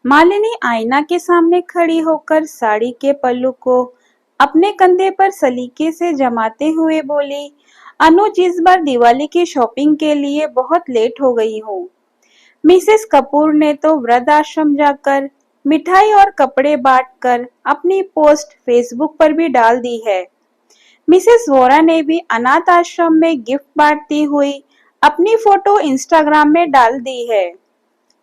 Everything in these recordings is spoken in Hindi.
मालिनी आईना के सामने खड़ी होकर साड़ी के पल्लू को अपने कंधे पर सलीके से जमाते हुए बोली, अनुज इस बार दिवाली की शॉपिंग के लिए बहुत लेट हो गई हूँ। मिसेस कपूर ने तो वृद्ध आश्रम जाकर मिठाई और कपड़े बांटकर अपनी पोस्ट फेसबुक पर भी डाल दी है। मिसेस वोरा ने भी अनाथ आश्रम में गिफ्ट बांटती हुई अपनी फोटो इंस्टाग्राम में डाल दी है।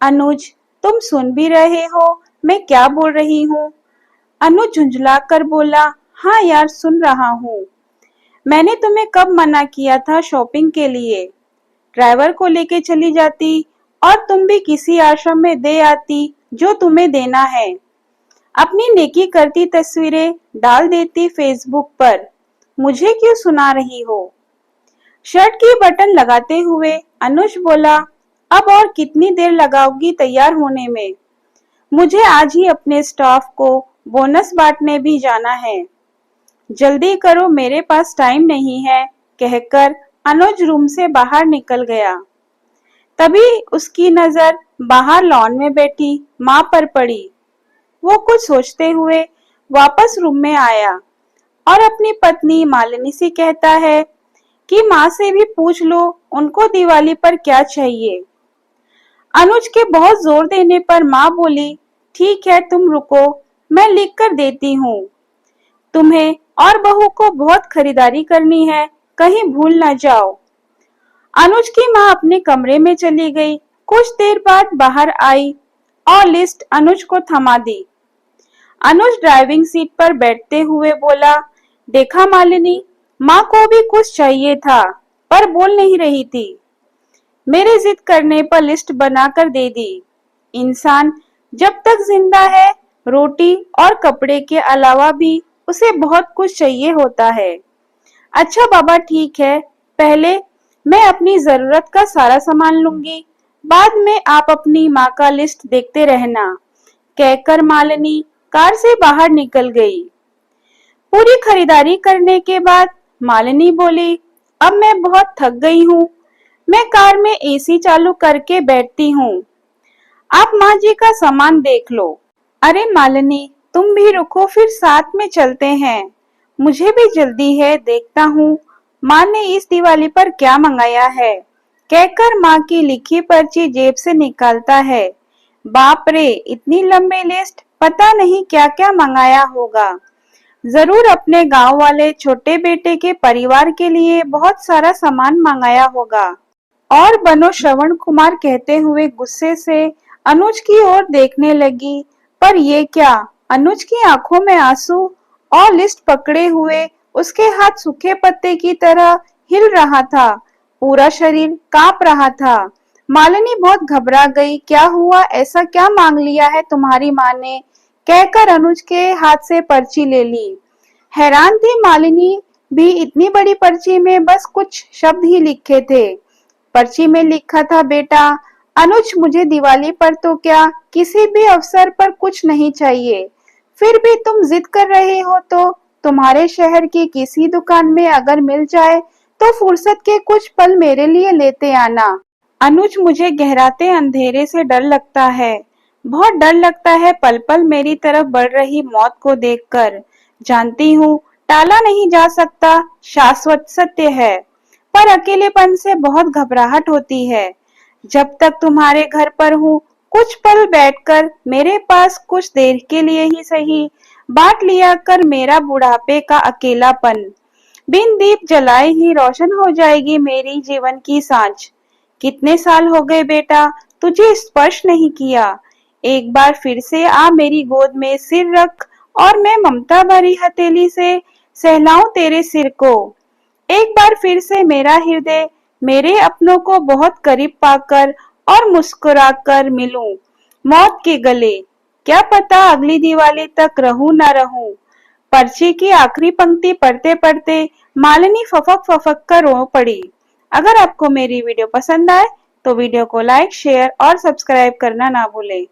अनुज, तुम सुन भी रहे हो मैं क्या बोल रही हूँ? अनुज झुंझलाकर बोला, हाँ यार सुन रहा हूँ। मैंने तुम्हें कब मना किया था शॉपिंग के लिए? ड्राइवर को लेके चली जाती और तुम भी किसी आश्रम में दे आती जो तुम्हें देना है। अपनी नेकी करती तस्वीरें डाल देती फेसबुक पर। मुझे क्यों सुना रही हो? शर्ट की बटन लगाते हुए अनुज बोला, अब और कितनी देर लगाओगी तैयार होने में? मुझे आज ही अपने स्टाफ को बोनस बांटने भी जाना है। जल्दी करो मेरे पास टाइम नहीं है, कहकर अनुज रूम से बाहर निकल गया। तभी उसकी नजर बाहर लॉन में बैठी माँ पर पड़ी। वो कुछ सोचते हुए वापस रूम में आया और अपनी पत्नी मालिनी से कहता है कि माँ से भी पूछ लो उनको दिवाली पर क्या चाहिए। अनुज के बहुत जोर देने पर माँ बोली, ठीक है तुम रुको, मैं लिख कर देती हूँ। तुम्हें और बहू को बहुत खरीदारी करनी है, कहीं भूल ना जाओ। अनुज की माँ अपने कमरे में चली गई। कुछ देर बाद बाहर आई और लिस्ट अनुज को थमा दी। अनुज ड्राइविंग सीट पर बैठते हुए बोला, देखा मालिनी, माँ को भी कुछ चाहिए था पर बोल नहीं रही थी। मेरे जिद करने पर लिस्ट बनाकर दे दी। इंसान जब तक जिंदा है रोटी और कपड़े के अलावा भी उसे बहुत कुछ चाहिए होता है। अच्छा बाबा ठीक है, पहले मैं अपनी जरूरत का सारा सामान लूंगी, बाद में आप अपनी माँ का लिस्ट देखते रहना, कहकर मालिनी कार से बाहर निकल गई। पूरी खरीदारी करने के बाद मालिनी बोली, अब मैं बहुत थक गई हूँ, मैं कार में एसी चालू करके बैठती हूँ। आप माँ जी का सामान देख लो। अरे मालिनी, तुम भी रुको, फिर साथ में चलते हैं। मुझे भी जल्दी है, देखता हूँ माँ ने इस दिवाली पर क्या मंगाया है, कहकर माँ की लिखी पर्ची जेब से निकालता है। बाप रे, इतनी लंबी लिस्ट, पता नहीं क्या क्या मंगाया होगा। जरूर अपने गांव वाले छोटे बेटे के परिवार के लिए बहुत सारा सामान मंगाया होगा। और बनो श्रवण कुमार कहते हुए गुस्से से अनुज की ओर देखने लगी, पर ये क्या? अनुज की आंखों में आंसू और लिस्ट पकड़े हुए उसके हाथ सूखे पत्ते की तरह हिल रहा था, पूरा शरीर कांप रहा था। मालिनी बहुत घबरा गई। क्या हुआ? ऐसा क्या मांग लिया है तुम्हारी माँ ने, कहकर अनुज के हाथ से पर्ची ले ली। हैरान थी मालिनी भी, इतनी बड़ी पर्ची में बस कुछ शब्द ही लिखे थे। पर्ची में लिखा था, बेटा अनुज, मुझे दिवाली पर तो क्या किसी भी अवसर पर कुछ नहीं चाहिए, फिर भी तुम जिद कर रहे हो तो तुम्हारे शहर की किसी दुकान में अगर मिल जाए तो फुर्सत के कुछ पल मेरे लिए लेते आना। अनुज, मुझे गहराते अंधेरे से डर लगता है, बहुत डर लगता है पल पल मेरी तरफ बढ़ रही मौत को देखकर। जानती हूँ टाला नहीं जा सकता, शाश्वत सत्य है, पर अकेलेपन से बहुत घबराहट होती है। जब तक तुम्हारे घर पर हूँ, कुछ पल बैठकर मेरे पास कुछ देर के लिए ही सही बांट लिया कर मेरा बुढ़ापे का अकेलापन। बिन दीप जलाए ही रोशन हो जाएगी मेरी जीवन की सांझ। कितने साल हो गए बेटा तुझे स्पर्श नहीं किया, एक बार फिर से आ मेरी गोद में सिर रख और मैं ममता भरी हथेली से सहलाऊं तेरे सिर को। एक बार फिर से मेरा हृदय मेरे अपनों को बहुत करीब पाकर और मुस्कुराकर मिलूं मौत के गले। क्या पता अगली दिवाली तक रहूं ना रहूं। पर्ची की आखिरी पंक्ति पढ़ते पढ़ते मालिनी फफक फफक कर रो पड़ी। अगर आपको मेरी वीडियो पसंद आए तो वीडियो को लाइक, शेयर और सब्सक्राइब करना ना भूलें।